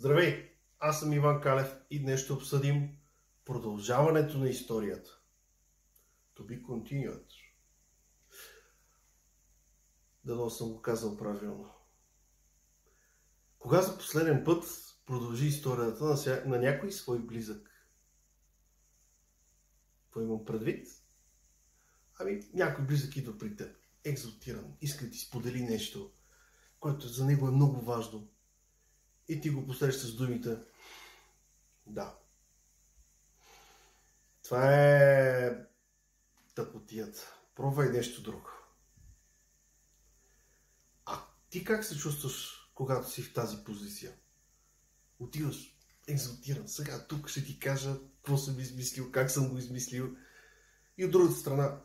Здравей! Аз съм Иван Калев и днес ще обсъдим продължаването на историята. To be continued. Дано съм го казал правилно. Кога за последен път продължи историята на някой свой близък? Какво имам предвид? Някой близък идва при теб, екзалтиран, иска да ти сподели нещо, което за него е много важно. И ти го посрещаш с думите: да. Това е тъпотията. Пробвай нещо друго. А ти как се чувстваш, когато си в тази позиция? Отиваш екзалтиран. Сега тук ще ти кажа какво съм измислил, как съм го измислил. И от другата страна: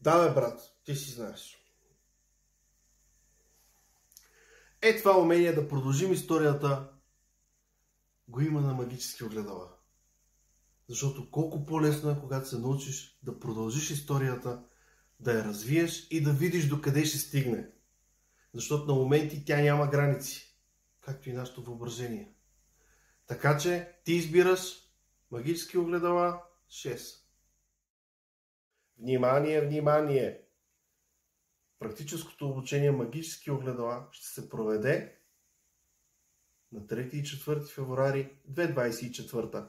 да, бе, брат, ти си знаеш. Това умение да продължим историята го има на магически огледала. Защото колко по-лесно е, когато се научиш да продължиш историята, да я развиеш и да видиш докъде ще стигне. Защото на моменти тя няма граници, както и нашето въображение. Така че ти избираш магически огледала 6. Внимание, внимание! Практическото обучение магически огледала ще се проведе на 3 и 4 февруари 2024.